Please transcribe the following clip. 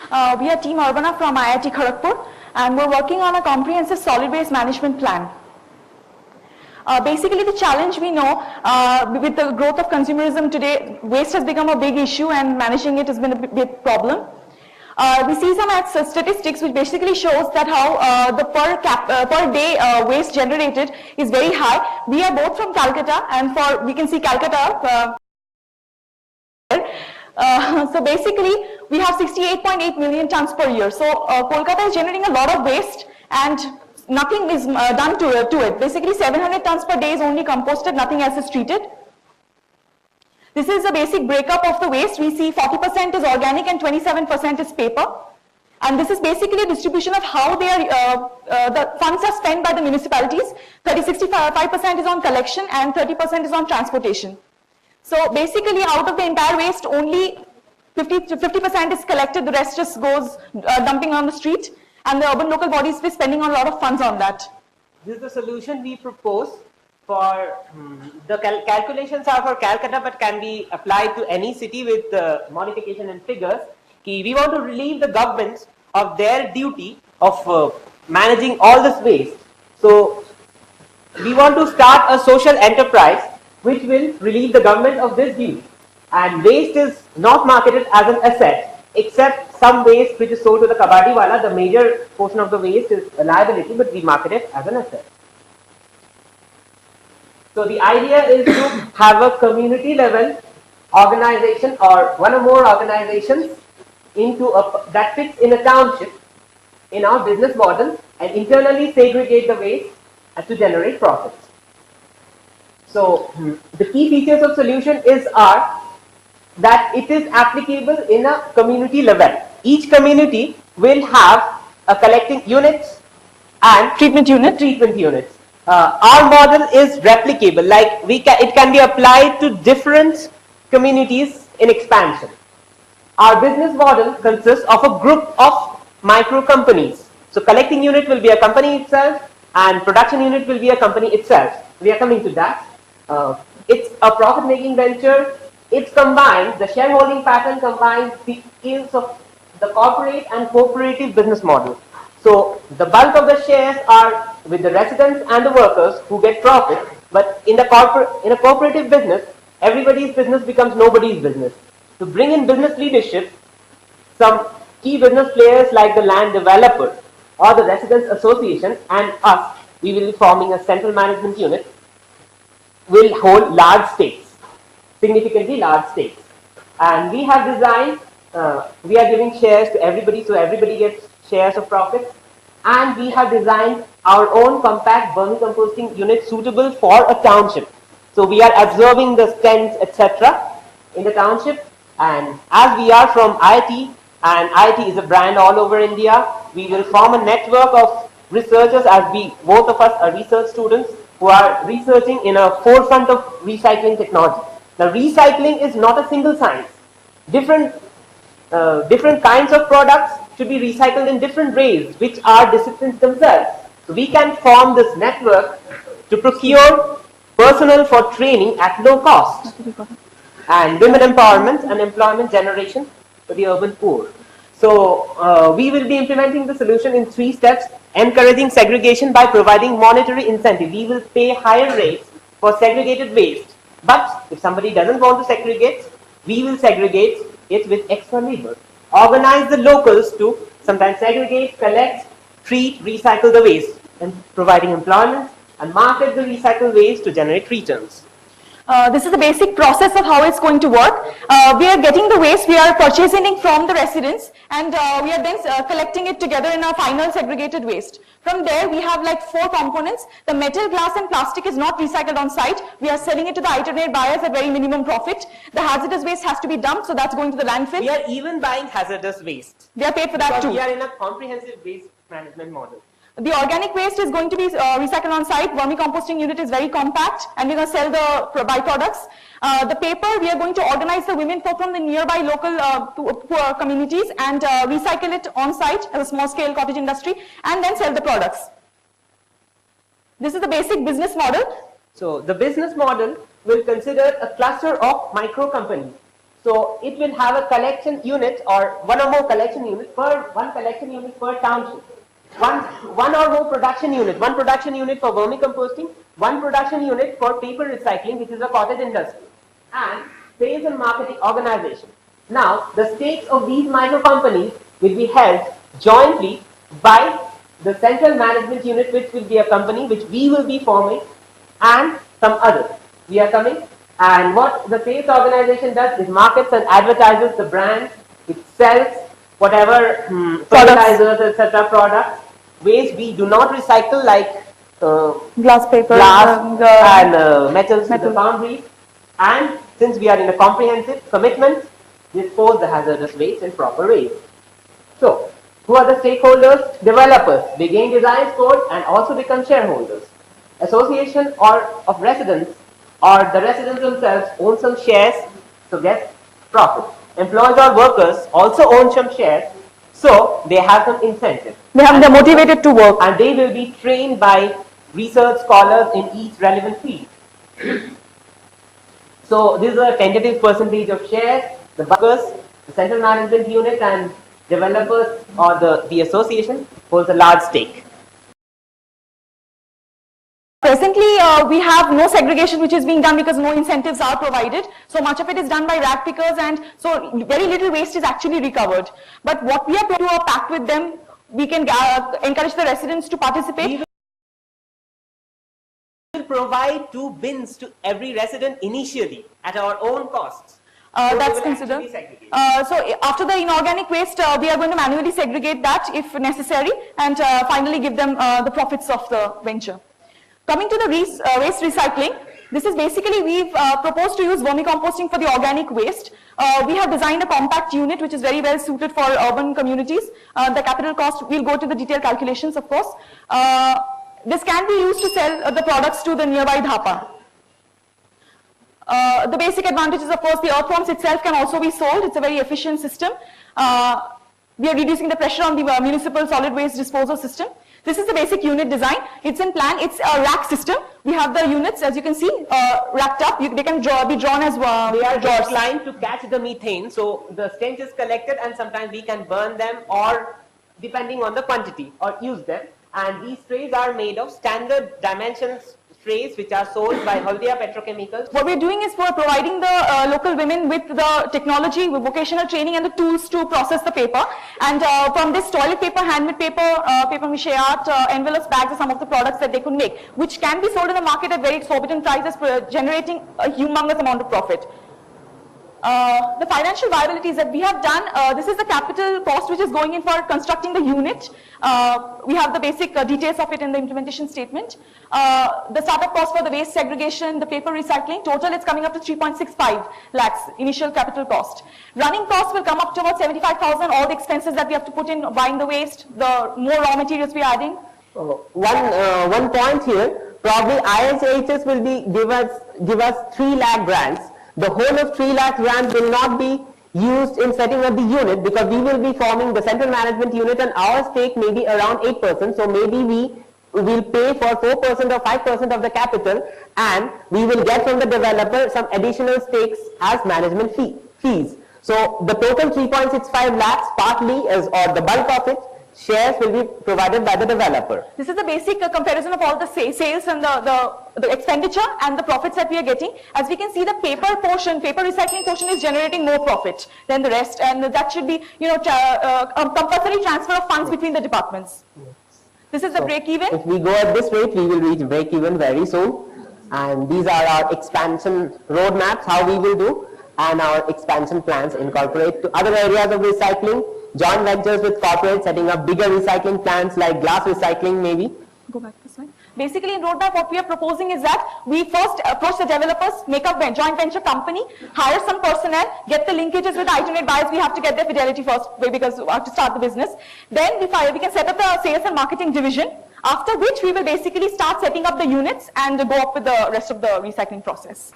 We are Team Urbana from IIT Kharagpur, and we're working on a comprehensive solid waste management plan. Basically, the challenge we know with the growth of consumerism today, waste has become a big issue and managing it has been a big problem. We see some statistics which basically shows that how the per day waste generated is very high. We are both from Calcutta, and we can see Calcutta. So basically, we have 68.8 million tons per year. So Kolkata is generating a lot of waste, and nothing is done to it. Basically, 700 tons per day is only composted, nothing else is treated. This is a basic breakup of the waste. We see 40% is organic and 27% is paper. And this is basically a distribution of how they are, the funds are spent by the municipalities. 65% is on collection and 30% is on transportation. So basically, out of the entire waste, only 50% is collected. The rest just goes dumping on the street. And the urban local bodies is spending a lot of funds on that. This is the solution we propose for the calculations are for Calcutta, but can be applied to any city with modification and figures. We want to relieve the governments of their duty of managing all this waste. So we want to start a social enterprise which will relieve the government of this duty. And waste is not marketed as an asset, except some waste which is sold to the kabaddi wala. The major portion of the waste is a liability, but we market it as an asset. So the idea is to have a community level organization or one or more organizations that fits in a township in our business model and internally segregate the waste to generate profits. So the key features of solution are that it is applicable in a community level. Each community will have a collecting units and treatment units. Our model is replicable, like it can be applied to different communities in expansion. Our business model consists of a group of micro companies. So collecting unit will be a company itself and production unit will be a company itself. We are coming to that. It's a profit-making venture. It's combined, the shareholding pattern combines the skills of the corporate and cooperative business model. So the bulk of the shares are with the residents and the workers who get profit, but in a cooperative business, everybody's business becomes nobody's business. To bring in business leadership, some key business players like the land developer or the residents association and us, we will be forming a central management unit, will hold large stakes, significantly large stakes. And we have designed, we are giving shares to everybody, so everybody gets shares of profit. And we have designed our own compact vermicomposting unit suitable for a township. So we are absorbing the stents, etc. in the township. And as we are from IIT, and IIT is a brand all over India, we will form a network of researchers, as both of us are research students who are researching in a forefront of recycling technology. Now, recycling is not a single science. Different kinds of products should be recycled in different ways, which are disciplines themselves. So we can form this network to procure personnel for training at low cost, and women empowerment and employment generation for the urban poor. So we will be implementing the solution in 3 steps: encouraging segregation by providing monetary incentive. We will pay higher rates for segregated waste, but if somebody doesn't want to segregate, we will segregate it with extra labor. Organize the locals to sometimes segregate, collect, treat, recycle the waste, and providing employment, and market the recycled waste to generate returns. This is the basic process of how it's going to work. We are getting the waste, we are purchasing it from the residents, and we are then collecting it together in a final segregated waste. From there, we have like 4 components. The metal, glass, and plastic is not recycled on site. We are selling it to the alternate buyers at very minimum profit. The hazardous waste has to be dumped, so that's going to the landfill. We are even buying hazardous waste. We are paid for that too. We are in a comprehensive waste management model. The organic waste is going to be recycled on site. Vermicomposting unit is very compact, and we're going to sell the byproducts. The paper, we are going to organize the women folk from the nearby local poor communities and recycle it on site as a small scale cottage industry, and then sell the products. This is the basic business model. So the business model will consider a cluster of micro companies. So it will have a collection unit or one or more collection unit per township. One or more production unit, one production unit for vermicomposting, one production unit for paper recycling, which is a cottage industry, and sales and marketing organization. Now, the stakes of these micro companies will be held jointly by the central management unit, which will be a company which we will be forming, and some others. We are coming, and what the sales organization does is markets and advertises the brand, it sells whatever fertilizers, etc. products. Waste we do not recycle, like Glass, paper, and metals to the foundry. And since we are in a comprehensive commitment, dispose the hazardous waste in proper ways. So, who are the stakeholders? Developers. They gain design score and also become shareholders. Association or of residents or the residents themselves own some shares, so get profit. Employees or workers also own some shares, so they have some incentive. They're motivated to work. And they will be trained by research scholars in each relevant field. So this is a tentative percentage of shares. The workers, the central management unit, and developers or the association holds a large stake. Presently, we have no segregation which is being done because no incentives are provided. So much of it is done by rag pickers, and so very little waste is actually recovered. But what we are to a pact with them, we can encourage the residents to participate. We will provide 2 bins to every resident initially at our own costs. That's considered. So after the inorganic waste, we are going to manually segregate that if necessary, and finally give them the profits of the venture. Coming to the waste recycling, this is basically we've proposed to use vermicomposting for the organic waste. We have designed a compact unit which is very well suited for urban communities. The capital cost, we'll go to the detailed calculations, of course. This can be used to sell the products to the nearby dhapa. The basic advantages, of course, the earthworms itself can also be sold. It's a very efficient system. We are reducing the pressure on the municipal solid waste disposal system. This is the basic unit design. It's in plan. It's a rack system. We have the units, as you can see, racked up. They can be drawn as they are designed to catch the methane. So the stench is collected, and sometimes we can burn them, or depending on the quantity, or use them. And these trays are made of standard dimensions trays which are sold by Haldia Petrochemicals. What we're doing is we're providing the local women with the technology, with vocational training, and the tools to process the paper. And from this toilet paper, handmade paper, paper mache art, envelopes, bags are some of the products that they could make, which can be sold in the market at very exorbitant prices, generating a humongous amount of profit. The financial viabilities that we have done, this is the capital cost which is going in for constructing the unit. We have the basic details of it in the implementation statement. The startup cost for the waste segregation, the paper recycling, total it's coming up to 3.65 lakhs initial capital cost. Running costs will come up to about 75,000, all the expenses that we have to put in buying the waste, the more raw materials we are adding. One point here, probably IHHS will give us 3 lakh grants. The whole of 3 lakh grant will not be used in setting up the unit, because we will be forming the central management unit and our stake may be around 8%. So maybe we will pay for 4% or 5% of the capital, and we will get from the developer some additional stakes as management fees. So the total 3.65 lakhs partly is, or the bulk of it, shares will be provided by the developer. This is the basic comparison of all the sales and the expenditure and the profits that we are getting. As we can see, the paper recycling portion is generating more profit than the rest, and that should be, a compulsory transfer of funds between the departments. This is the break even. If we go at this rate, we will reach break even very soon. And these are our expansion roadmaps, how we will do, and our expansion plans incorporate to other areas of recycling. Joint ventures with corporates, setting up bigger recycling plants like glass recycling maybe. Go back to slide. Basically in roadmap what we are proposing is that we first approach the developers, make a joint venture company, hire some personnel, get the linkages with the itinerant buyers. We have to get their fidelity first because we have to start the business. Then we can set up the sales and marketing division, after which we will basically start setting up the units and go up with the rest of the recycling process.